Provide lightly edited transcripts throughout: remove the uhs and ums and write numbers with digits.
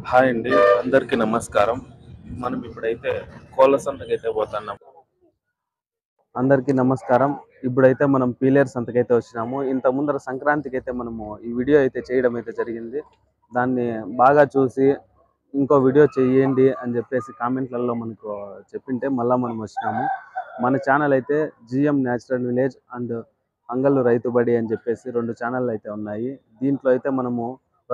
Hi అండి, అందరికీ నమస్కారం. మనం ఇప్పుడైతే కోళ్ళ సంతకైతే పోతున్నాం. అందరికీ నమస్కారం. ఇప్పుడైతే మనం పీలేరు సంతకైతే వచ్చినాము. ఇంత ముందర సంక్రాంతికి అయితే మనము ఈ వీడియో అయితే చేయడం అయితే జరిగింది. దాన్ని బాగా చూసి ఇంకో వీడియో చేయండి అని చెప్పేసి కామెంట్లలో మనకు చెప్పింటే మళ్ళీ మనం వచ్చినాము. మన ఛానల్ అయితే జిఎం న్యాచురల్ విలేజ్ అండ్ అంగళ్ళు రైతు బడి అని చెప్పేసి 2 ఛానళ్ళు అయితే ఉన్నాయి. దీంట్లో అయితే మనము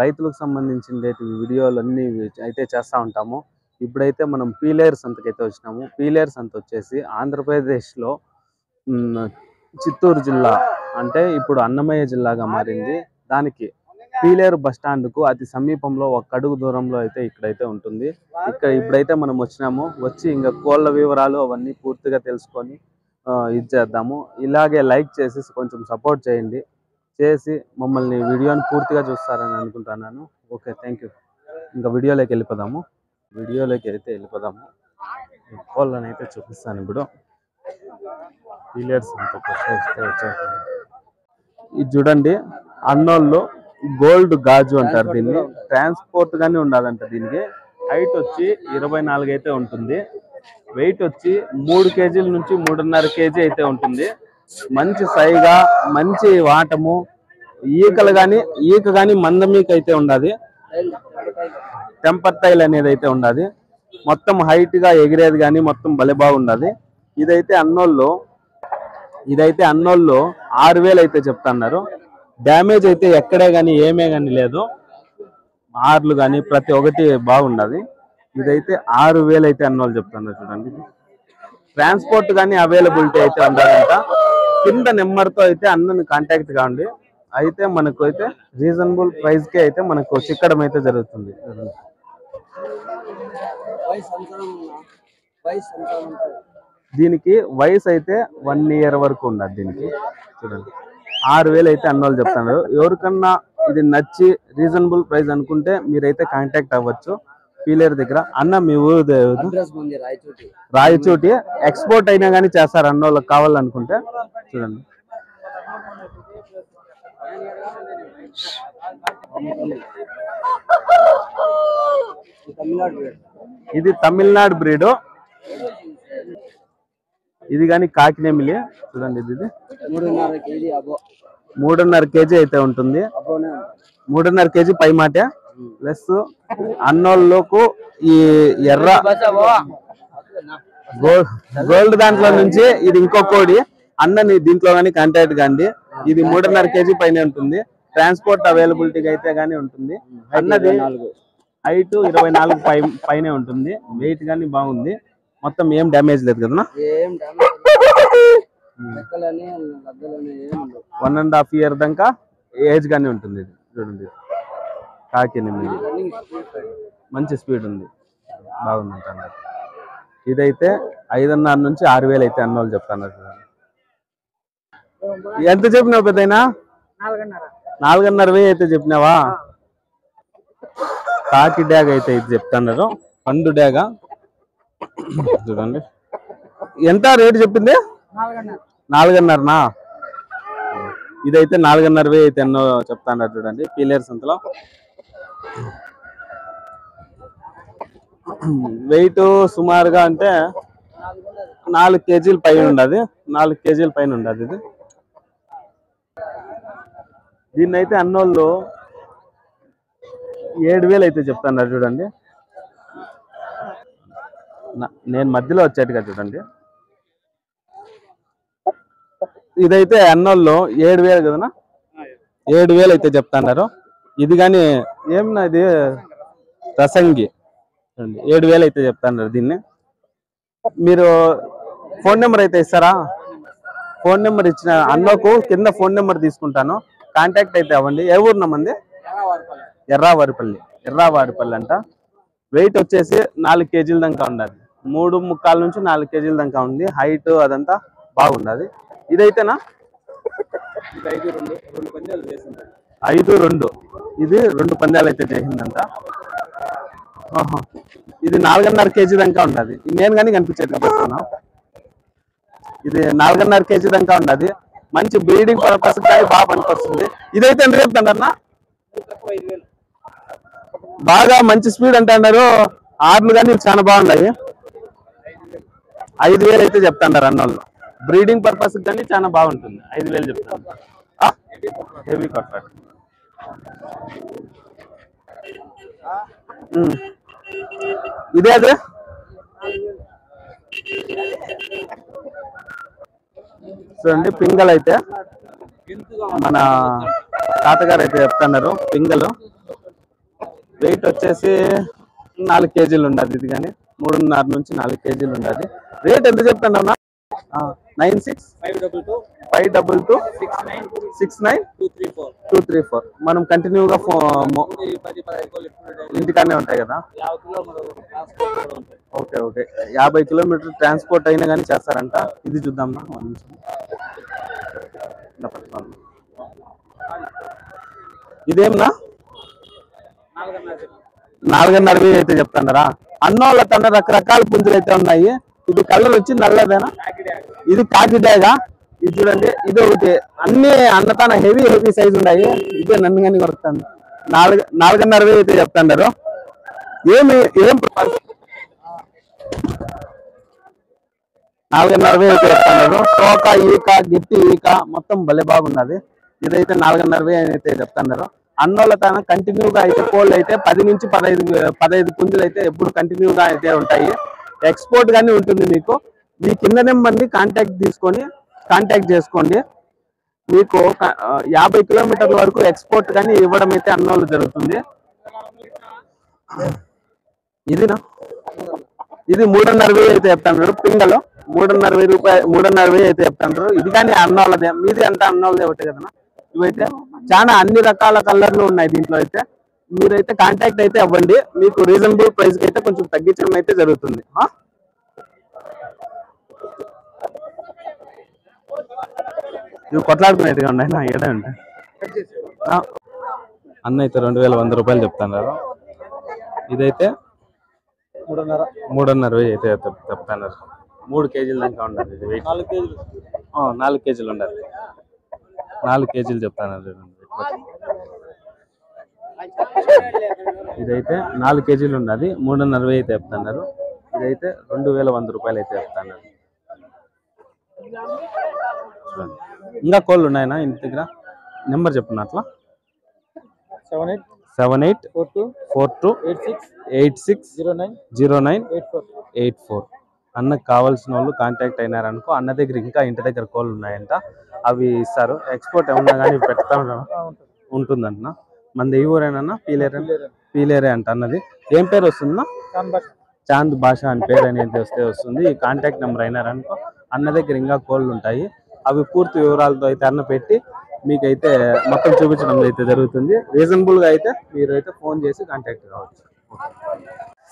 రైతులకు సంబంధించిన వీడియోలు అన్నీ అయితే చేస్తూ ఉంటాము. ఇప్పుడైతే మనం పీలేరు సంతకైతే వచ్చినాము. పీలేరు సంత వచ్చేసి ఆంధ్రప్రదేశ్లో చిత్తూరు జిల్లా అంటే ఇప్పుడు అన్నమయ్య జిల్లాగా మారింది. దానికి పీలేరు బస్టాండ్కు అతి సమీపంలో 1 అడుగు దూరంలో అయితే ఇక్కడైతే ఉంటుంది. ఇప్పుడైతే మనం వచ్చినాము. వచ్చి ఇంకా కోళ్ళ వివరాలు అవన్నీ పూర్తిగా తెలుసుకొని ఇది చేద్దాము. ఇలాగే లైక్ చేసి కొంచెం సపోర్ట్ చేయండి. చేసి మమ్మల్ని వీడియోని పూర్తిగా చూస్తారని అనుకుంటున్నాను. Okay, thank you. ఇంకా వీడియోలోకి వెళ్ళిపోదాము. కోళ్ళని అయితే చూపిస్తాను. ఇప్పుడు పీలేరు సంతకు ఇది చూడండి, అన్నోళ్ళు గోల్డ్ గాజు అంటారు దీన్ని. ట్రాన్స్పోర్ట్ గానే ఉండదంట. దీనికి హైట్ వచ్చి 24 అయితే ఉంటుంది. వెయిట్ వచ్చి 3 కేజీల నుంచి 3.5 కేజీ అయితే ఉంటుంది. మంచి సైగా మంచి వాటము, ఈక కానీ మందమీక అయితే ఉండదు. టెంపర్ టైల్ అనేది అయితే ఉండదు. మొత్తం హైట్ గా ఎగిరేది కానీ మొత్తం భలే బాగుండదు. ఇదైతే అన్నోళ్ళు 6,000 అయితే చెప్తున్నారు. డ్యామేజ్ అయితే ఎక్కడే కానీ ఏమే కానీ లేదు. ఆర్లు కానీ ప్రతి ఒక్కటి బాగుండదు. ఇదైతే 6,000 అయితే అన్నోళ్ళు చెప్తున్నారు. చూడండి, ట్రాన్స్పోర్ట్ కానీ అవైలబిలిటీ అయితే ఉండాలంట. కింద నెంబర్తో అయితే అన్నని కాంటాక్ట్ కావండి. అయితే మనకు అయితే రీజనబుల్ ప్రైస్ కే అయితే మనకు చిక్కడం అయితే జరుగుతుంది. దీనికి వయసు అయితే 1 ఇయర్ వరకు ఉండదు. దీనికి చూడండి 6,000 అయితే అన్నోళ్ళు చెప్తున్నారు. ఎవరికన్నా ఇది నచ్చి రీజనబుల్ ప్రైస్ అనుకుంటే మీరైతే కాంటాక్ట్ అవ్వచ్చు. పీలేరు దగ్గర. అన్న మీ ఊరు రాయచోటి. ఎక్స్పోర్ట్ అయినా కానీ చేస్తారు అన్నోళ్ళకి కావాలనుకుంటే. చూడండి, ఇది తమిళనాడు బ్రీడ్. ఇది కానీ కాకినేమిలి. చూడండి, ఇది 3.5 కేజీ అయితే ఉంటుంది. 3.5 కేజీ పై మాట. ప్లస్ అన్నోళ్ళకు ఈ ఎర్ర గోల్డ్ దాంట్లో నుంచి ఇది ఇంకో కోడి. అన్నని దీంట్లో కానీ కాంటాక్ట్ కాండి. ఇది 3.5 కేజీ పైన ఉంటుంది. ట్రాన్స్పోర్ట్ అవైలబిలిటీ అయితే గానీ ఉంటుంది. అన్నది హైట్ 24 పైనే ఉంటుంది. వెయిట్ కానీ బాగుంది. మొత్తం ఏం డ్యామేజ్ లేదు కదా. 1.5 ఇయర్ దాకా ఏజ్ గానే ఉంటుంది. ఇది చూడండి, కాకినేమిలి. మంచి స్పీడ్ ఉంది, బాగుందంట. అన్నారు ఇదైతే 5.5 నుంచి 6,000 అయితే అన్నోళ్ళు చెప్తున్నారు. ఎంత చెప్పినావు పెద్దయినా? 4.5 అయితే చెప్పినావా? కాకి డ్యాగ్ అయితే ఇది చెప్తున్నారు. పండు డ్యాగ. చూడండి, ఎంత రేటు చెప్పింది? 4.5నా? ఇదైతే 4.5 అయితే ఎన్నో చెప్తాన్నారు. చూడండి, పీలేరు సంతలో. వెయిట్ సుమారుగా అంటే 4 కేజీల పైన ఉండదు. 4 కేజీల పైన ఉండదు. ఇది దీన్ని అయితే అన్నోళ్ళు 7,000 అయితే చెప్తున్నారు. చూడండి, నేను మధ్యలో వచ్చేట్టుగా. చూడండి, ఇదైతే అన్నోళ్ళు 7,000 కదనా? 7,000 అయితే చెప్తున్నారు. ఇది కానీ ఏమన్నా ఇది రసంగి. 7,000 అయితే చెప్తున్నారు. దీన్ని మీరు ఫోన్ నెంబర్ అయితే ఇస్తారా? ఫోన్ నెంబర్ ఇచ్చిన అన్నకు కింద ఫోన్ నెంబర్ తీసుకుంటాను. కాంటాక్ట్ అయితే అవ్వండి. ఏ ఊరు నమ్మంది? ఎర్రావారిపల్లి అంట. వెయిట్ వచ్చేసి 4 కేజీల దాకా ఉండదు. 3.25 నుంచి 4 కేజీల దాకా ఉంది. హైట్ అదంతా బాగుండదు. ఇదైతేనా 5-2. ఇది 2 పందాలు అయితే చేసిందంట. ఇది 4.5 కేజీ దాకా ఉండదు. నేను కానీ కనిపించేది చెప్తున్నా. ఇది 4.5 కేజీ దాకా ఉండదు. మంచి బ్రీడింగ్ పర్పస్ కానీ బాగా పనికొస్తుంది. ఇదైతే ఎంత చెప్తాడన్నా? బాగా మంచి స్పీడ్ అంటే అన్నారు. ఆర్లు కానీ చాలా బాగున్నాయి. 5,000 అయితే చెప్తాండారు అన్నోళ్ళు. బ్రీడింగ్ పర్పస్ కానీ చాలా బాగుంటుంది. 5,000 చెప్తాను. Heavy contract. ఇదే అదే చూడండి. పింగల్ అయితే మన తాతగారు అయితే చెప్తున్నారు. పింగలు వెయిట్ వచ్చేసి 4 కేజీలు ఉండదు. ఇది కానీ 3.5 నుంచి 4 కేజీలు ఉండదు. రేట్ ఎంత చెప్తున్నా? 965269234234. మనం కంటిన్యూగా ఇంటికానే ఉంటాయి కదా. Okay okay. 50 కిలోమీటర్ ట్రాన్స్పోర్ట్ అయినా కానీ చేస్తారంట. ఇది చూద్దాం. ఇదేమన్నా 4.5 అయితే చెప్తున్నారా? అన్నోళ్ళ తన రకరకాల పుంజులు అయితే ఉన్నాయి. ఇది కలర్ వచ్చి నల్లదేనా? ఇది కాకిడాగా. ఇది చూడండి. ఇది ఒకటి. అన్ని అన్నతాన హెవీ సైజ్ ఉన్నాయి. ఇదే నన్ను కానీ కొడుతుంది. 4.5 అయితే చెప్తున్నారు. ఏం 4.5 అయితే చెప్తున్నారు. తోక ఈక గిట్టి ఈక మొత్తం భలే బాగున్నది. ఇదైతే 4.5 అయితే చెప్తున్నారు. అన్నోళ్ళ తన కంటిన్యూగా అయితే కోళ్ళు అయితే 10 నుంచి 15 పుంజులు అయితే ఎప్పుడు కంటిన్యూగా అయితే ఉంటాయి. ఎక్స్పోర్ట్ గానీ ఉంటుంది. మీకు మీ కింద నెంబర్ని కాంటాక్ట్ చేసుకోండి. మీకు 50 కిలోమీటర్ల వరకు ఎక్స్పోర్ట్ కానీ ఇవ్వడం అయితే అన్నోళ్ళు జరుగుతుంది. ఇది 3.5 అయితే చెప్తాను. పింగలో 3.5 అయితే చెప్తాను. ఇది కానీ అన్నోళ్ళదే. మీది అంతా అన్నోళ్ళదే ఒకటి కదా. ఇవైతే చాలా అన్ని రకాల కలర్లు ఉన్నాయి దీంట్లో. అయితే మీరైతే కాంటాక్ట్ అయితే అవ్వండి. మీకు రీజనబుల్ ప్రైస్ కి అయితే కొంచెం తగ్గించడం అయితే జరుగుతుంది. ఇవి కొట్లాడుకునేట్టుగా ఉన్నాయి. ఏడా ఉంటాయి. అన్న అయితే 2,100 రూపాయలు చెప్తున్నారు. ఇదైతే 3.5 అయితే చెప్తున్నారు. 3 కేజీల దాకా ఉండదు. ఇది వెయిట్ 4 కేజీలు ఉండదు. 4 కేజీలు చెప్తున్నారు. ఇదైతే 4 కేజీలు ఉన్నది. 3.5 అయితే చెప్తున్నారు. ఇదైతే 2,100 రూపాయలు అయితే చెప్తున్నారు. ఇంకా కోళ్ళు ఉన్నాయనా ఇంటి దగ్గర? నెంబర్ చెప్పిన అట్లా 7842860984. అన్నకు కావాల్సిన వాళ్ళు కాంటాక్ట్ అయినారనుకో. అన్న దగ్గర ఇంకా ఇంటి దగ్గర కోళ్ళు ఉన్నాయంట. అవి ఇస్తారు. ఎక్స్పోర్ట్ ఏమన్నా కానీ పెడతా ఉంటుందంట. మనది ఏ ఊరేనా? పీలేరే అంట. అన్నది ఏం పేరు వస్తుందా? చాంద్ భాష అని పేరు అనేది వస్తుంది. ఈ కాంటాక్ట్ నెంబర్ అయినారనుకో అన్న దగ్గర ఇంకా కోళ్ళు ఉంటాయి. అవి పూర్తి వివరాలతో అయితే అన్న పెట్టి మీకైతే మొత్తం చూపించడం అయితే జరుగుతుంది. రీజనబుల్ గా అయితే మీరు అయితే ఫోన్ చేసి కాంటాక్ట్ కావచ్చు.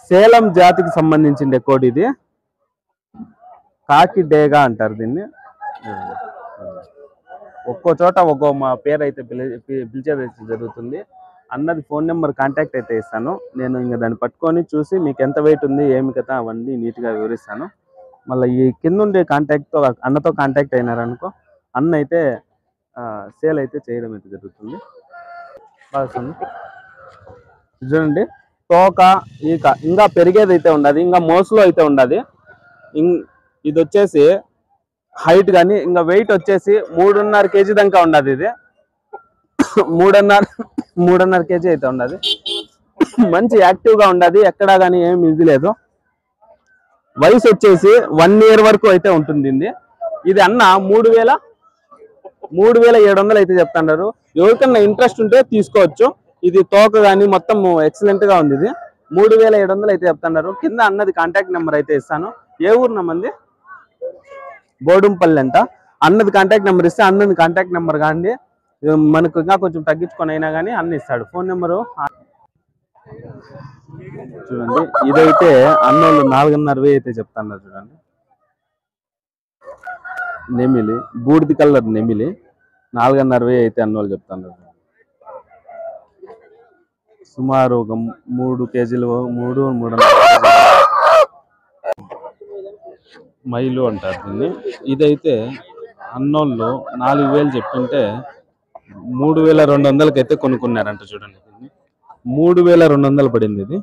సేలం జాతికి సంబంధించిన కోడి ఇది. కాకి డేగా అంటారు దీన్ని. ఒక్కో చోట ఒక్కో మా పేరు అయితే పిలిచేది జరుగుతుంది. అన్నది ఫోన్ నెంబర్ కాంటాక్ట్ అయితే ఇస్తాను. నేను ఇంకా దాన్ని పట్టుకొని చూసి మీకు ఎంత వెయిట్ ఉంది ఏమి కదా అవన్నీ నీట్గా వివరిస్తాను. మళ్ళీ ఈ కింద ఉండే కాంటాక్ట్తో అన్నతో కాంటాక్ట్ అయినారనుకో అన్న అయితే సేల్ అయితే చేయడం అయితే జరుగుతుంది. చూడండి. తోక ఈక ఇంకా పెరిగేది అయితే ఉండదు. ఇంకా మోసులో అయితే ఉండదు. ఇది వచ్చేసి హైట్ కానీ ఇంకా వెయిట్ వచ్చేసి 3.5 కేజీ దాకా ఉండదు. ఇది 3.5 కేజీ అయితే ఉండదు. మంచి యాక్టివ్గా ఉండదు. ఎక్కడా కానీ ఏమి ఇది లేదు. వయసు వచ్చేసి 1 ఇయర్ వరకు అయితే ఉంటుంది. ఇది అన్న 3,700 అయితే చెప్తున్నారు. ఎవరికన్నా ఇంట్రెస్ట్ ఉంటే తీసుకోవచ్చు. ఇది తోక కానీ మొత్తం ఎక్సలెంట్ గా ఉంది. ఇది 3,700 అయితే చెప్తున్నారు. కింద అన్నది కాంటాక్ట్ నెంబర్ అయితే ఇస్తాను. ఏ ఊరు నమ్మంది? బోడుంపల్లి అంట. అన్నది కాంటాక్ట్ నెంబర్ ఇస్తే అన్నది కాంటాక్ట్ నెంబర్ కానీ మనకు ఇంకా కొంచెం తగ్గించుకొని అయినా కానీ అన్న ఇస్తాడు. ఫోన్ నెంబరు చూడండి. ఇదైతే అన్నోళ్ళు 4.5 అయితే చెప్తున్నారు. చూడండి. నెమిలి బూడిది కలర్ నెమిలి 4.5 అయితే అన్నోళ్ళు చెప్తున్నారు. సుమారు ఒక 3 కేజీలు 3.5 మైలు అంటారు దీన్ని. ఇదైతే అన్నోళ్ళు 4,000 చెప్తుంటే 3,200కి అయితే కొనుక్కున్నారంట. చూడండి. దీన్ని 3200 పడింది ఇది.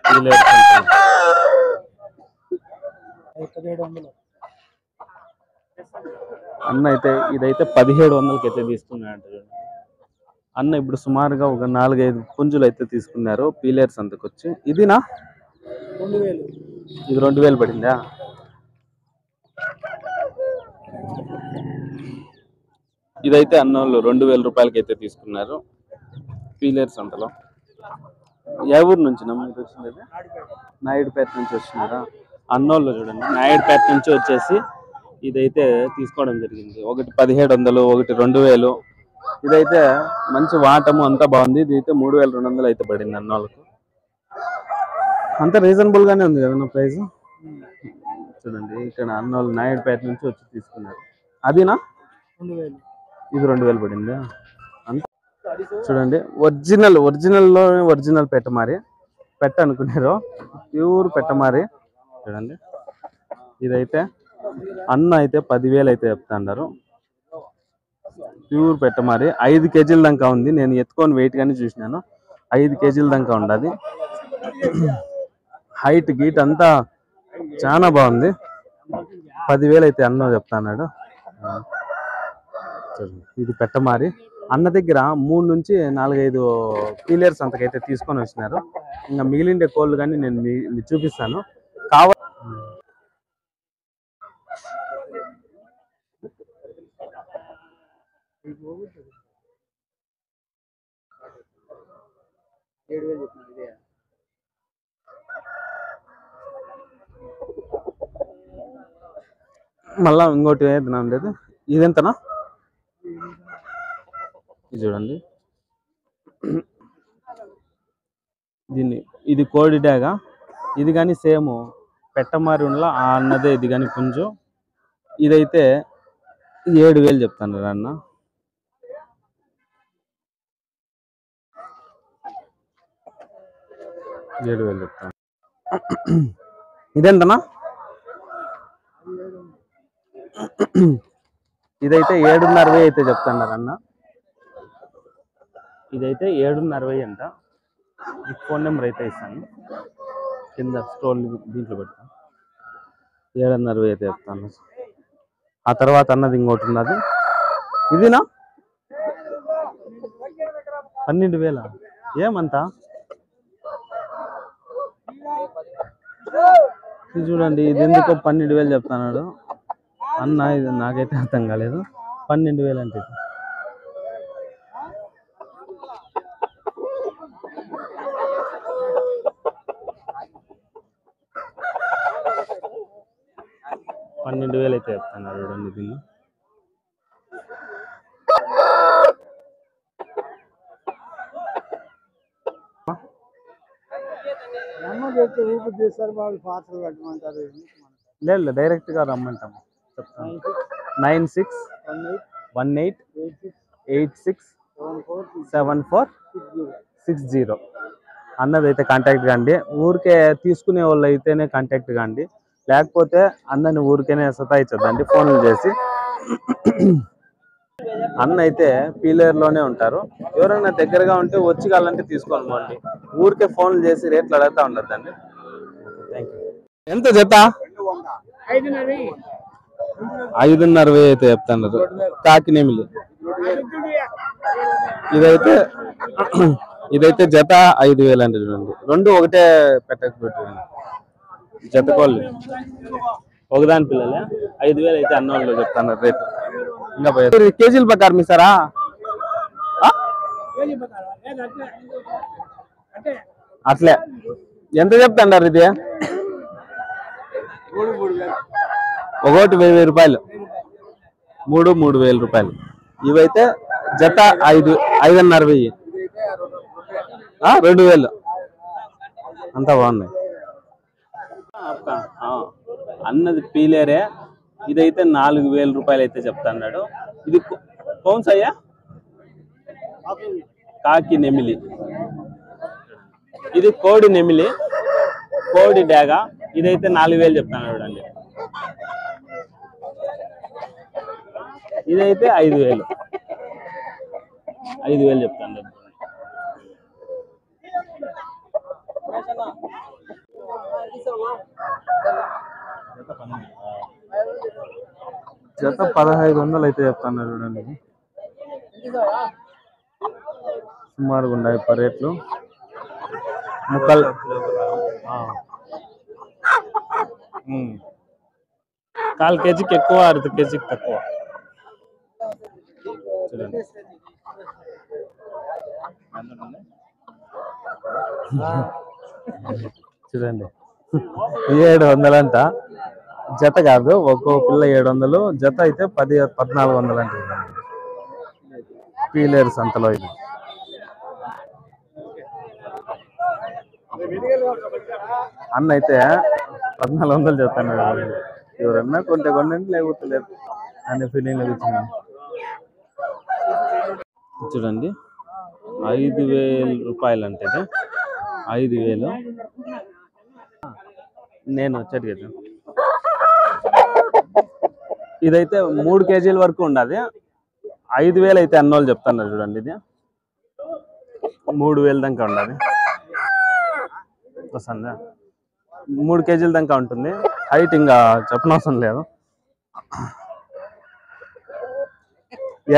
పీలేరు సంతలో. అన్న అయితే ఇదైతే 1700కి అయితే తీసుకున్నాడు అన్న. ఇప్పుడు సుమారుగా ఒక 4-5 పుంజులు అయితే తీసుకున్నారు పీలేరు సంతకు వచ్చి. ఇదినా 2000. ఇది 2000 పడిందా? ఇదైతే అన్నోళ్ళు 2000 రూపాయలకి అయితే తీసుకున్నారు పీలేరు సంతలో. ఏ ఊరు నుంచి మీరు వచ్చింది? నాయుడుపేట నుంచి వచ్చినారా? అన్నోళ్ళు చూడండి, నాయుడుపేట నుంచి వచ్చేసి ఇదైతే తీసుకోవడం జరిగింది. ఒకటి 1700, ఒకటి 2000. ఇదైతే మంచి వాటము అంతా బాగుంది. ఇదైతే 3200 అయితే పడింది అన్నోళ్ళకు. అంత రీజనబుల్ గానే ఉంది కదా ప్రైస్. చూడండి ఇక్కడ అన్నోళ్ళు నాయుడుపేట నుంచి వచ్చి తీసుకున్నారు. అదినా 2000. ఇది 2000 పడిందా? అంత చూడండి ఒరిజినల్ పెట్టమారి అనుకున్నారు, ప్యూర్ పెట్టమారి. చూడండి ఇదైతే అన్న అయితే 10,000 అయితే చెప్తాండారు. ప్యూర్ పెట్టమారి 5 కేజీల దాకా ఉంది. నేను ఎత్తుకొని వెయిట్ గానీ చూసినాను, 5 కేజీల దాకా ఉండదు. హైట్ గీట్ అంతా చాలా బాగుంది. 10,000 అయితే అన్న చెప్తాన్నాడు. ఇది పెట్టమారి. అన్న దగ్గర 3 నుంచి 4-5 పీలేరు సంతకైతే తీసుకొని వచ్చినారు. ఇంకా మిగిలిండే కోళ్ళు కానీ నేను మీకు చూపిస్తాను. మళ్ళా ఇంకోటి ఏదైనా ఉండేది. ఇదెంతనా? ఇది చూడండి, ఇది కోడి డాగా. ఇది కానీ సేమ్ పెట్టమారి ఉండలా ఆ అన్నదే. ఇది కానీ పుంజు. ఇదైతే 7,000 చెప్తాను అన్న. 7,000 చెప్తాను. ఇదెంతనా? ఇదైతే 7,500 అయితే చెప్తున్నారు అన్న. ఇదైతే 7,500 అంట. ఈ ఫోన్ నెంబర్ అయితే ఇస్తాను కింద స్క్రోల్ దీంట్లో పెడతాను. 7,500 అయితే చెప్తాను. ఆ తర్వాత అన్నది ఇంకోటి ఉన్నది. ఇదినా 12,000. ఏమంతా? ఇది చూడండి, ఇది ఎందుకో 12,000 చెప్తున్నాడు అన్న. ఇది నాకైతే అర్థం కాలేదు. 12,000 అంటే 12,000 అయితే చెప్తున్నారు చూడండి దీన్ని. లేదు డైరెక్ట్ గా రమ్మంటాము. చెప్తాను 9618867460 అన్నదైతే కాంటాక్ట్ కాండి. ఊరికే తీసుకునే వాళ్ళు అయితేనే కాంటాక్ట్ కాండి, లేకపోతే అన్నని ఊరికేనే సతాయించద్దండి ఫోన్లు చేసి. అన్న అయితే పీలేరులోనే ఉంటారు. ఎవరైనా దగ్గరగా ఉంటే వచ్చి కావాలంటే తీసుకోండి. ఊరికే ఫోన్లు చేసి రేట్లు అడుగుతా ఉండద్దండి. Thank you. ఎంత జత? 5,500 అయితే చెప్తున్నారు కాకినేమిలి. ఇదైతే జత 5,000 అంటే చూడండి. రెండు ఒకటే పెట్టకపోతే జత కోళ్ళు ఒకదాని పిల్లలే 5,000 అయితే అన్నోళ్ళు చెప్తున్నారు రేటు. ఇంకా కేజీల ప్రకారం ఇస్తారా? అట్లే ఎంత చెప్తాండారు? ఇది ఒకటి 1,000 రూపాయలు, 3,000 రూపాయలు. ఇవైతే జత 5,500, 2,000 అంతా బాగున్నాయి. అన్నది పీలేరే. ఇదైతే 4,000 రూపాయలు అయితే చెప్తాన్నాడు. ఇది కౌన్సయ్యా కాకి నెమిలి. ఇది కోడి నెమిలి, కోడి డాగా. ఇదైతే 4,000 చెప్తాన్నాడు అండి. ఇదైతే 5,000. 5,000 చెప్తాను. జత 1,500 అయితే చెప్తాను చూడండి. సుమారుగా ఉన్నాయి రేట్లు. ముక్కలు 1/4 కేజీకి ఎక్కువ, 1/2 కేజీకి తక్కువ. చూడండి చూడండి 700 అంట జత కాదు, ఒక్కో పిల్ల 700, జత అయితే 1400 అంటే పీలేరు సంతలో ఇది. అన్న అయితే 1400 చెప్తాను. ఎవరన్నా కొంటే కొనండి, లేకపోతే లేదు అనే ఫీలింగ్ వచ్చింది. చూడండి 5,000 రూపాయలు అంటే 5,000. నేను వచ్చేది కదా, ఇదైతే 3 కేజీల వరకు ఉండదు. 5,000 అయితే అన్నోళ్ళు చెప్తున్నారు చూడండి. ఇది 3,000 దాకా ఉండదు. వస్తుందా 3 కేజీల దాకా ఉంటుంది. హైట్ ఇంకా చెప్పనవసరం లేదు.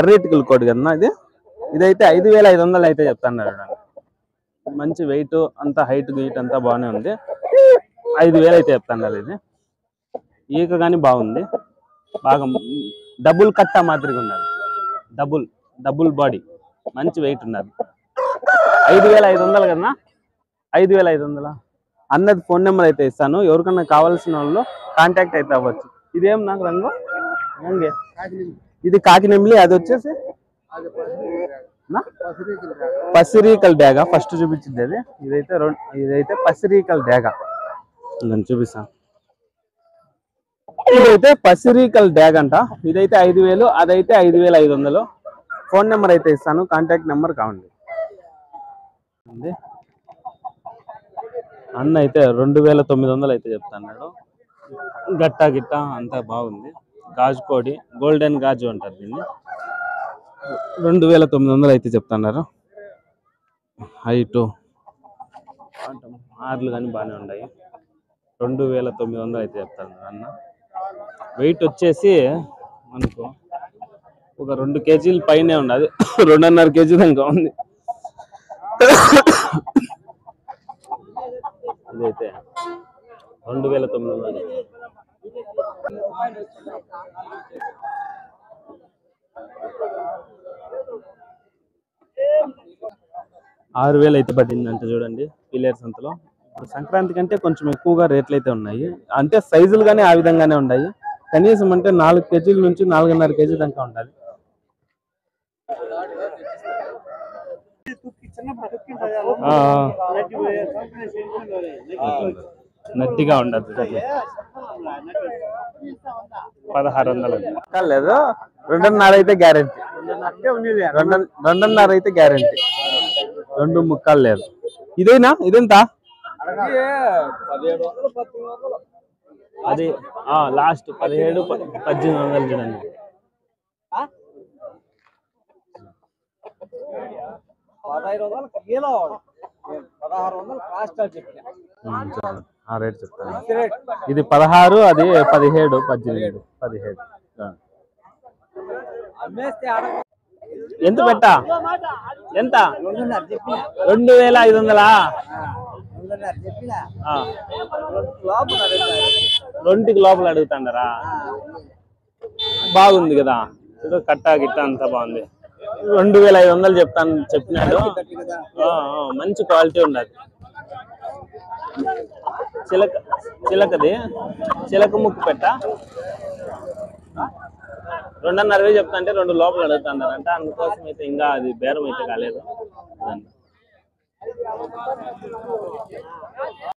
ఎర్రిటికల్ కోడి కదన్నా ఇది. ఇదైతే 5,500 అయితే చెప్తున్నారు చూడండి. మంచి వెయిట్ అంతా, హైట్ గీట్ అంతా బాగానే ఉంది. 5,000 అయితే చెప్తున్నారు. ఇది ఈక కానీ బాగుంది, బాగా డబుల్ కట్ట మాదిరిగా ఉన్నది. డబుల్ బాడీ, మంచి వెయిట్ ఉన్నది. 5,500 కన్నా. 5,500 అన్నది ఫోన్ నెంబర్ అయితే ఇస్తాను. ఎవరికన్నా కావాల్సిన వాళ్ళు కాంటాక్ట్ అయితే అవ్వచ్చు. ఇదేం నాకు రంగు హంగే, ఇది కాకినెమ్మిలి, అది వచ్చేసి పసిరీకల్ డ్యాగా. ఫస్ట్ చూపించింది అది. ఇదైతే పసిరీకల్ డ్యాగా. నేను చూపిస్తాను. ఇదైతే పసిరీకల్ డ్యాగ్ అంట. ఇదైతే 5,000, అదైతే 5,500. ఫోన్ నెంబర్ అయితే ఇస్తాను, కాంటాక్ట్ నెంబర్ కావండి. అన్న అయితే 2,900 అయితే చెప్తున్నాడు. గట్టా గిట్ట అంతా బాగుంది. గాజు కోడి, గోల్డెన్ గాజు అంటారు దీన్ని. 2,900 అయితే చెప్తున్నారు. హైటు ఆర్లు కానీ బాగానే ఉన్నాయి. 2,900 అయితే చెప్తాను అన్న. వెయిట్ వచ్చేసి మనకు ఒక 2 కేజీల పైనే ఉన్నది. 2.5 కేజీ దాకా ఉంది. ఇదైతే 2,900. 6,000 అయితే పడిందంటే చూడండి పీలేరు సంతలో. సంక్రాంతి కంటే కొంచెం ఎక్కువగా రేట్లు అయితే ఉన్నాయి. అంటే సైజులు కానీ ఆ విధంగానే ఉన్నాయి. కనీసం అంటే 4 కేజీల నుంచి 4.5 కేజీ దాకా ఉండాలి. నట్టిగా ఉండదు. 1,600 లేదు. 2.5 అయితే గ్యారెంటీ. 2.5 అయితే గ్యారెంటీ. 2 ముక్కలు లేదు. ఇదేనా? ఇదెంత? అది లాస్ట్ 17,000-18,000 చూడండి. 16,000 ఆ రేట్ చెప్తాను. ఇది 16, అది 17, 18, 17. ఎంత పెట్టా? ఎంత? 2,500. 2కి లోపల అడుగుతాండారా? బాగుంది కదా, కట్టా గిట్ట అంతా బాగుంది. 2,500 చెప్పినాడు. మంచి క్వాలిటీ ఉన్నది. చిలక ముక్కు పెట్ట 2.5 చెప్తా అంటే 2 లోపల అడుగుతాండారంట. అందుకోసం అయితే ఇంకా అది బేరం అయితే కాలేదు.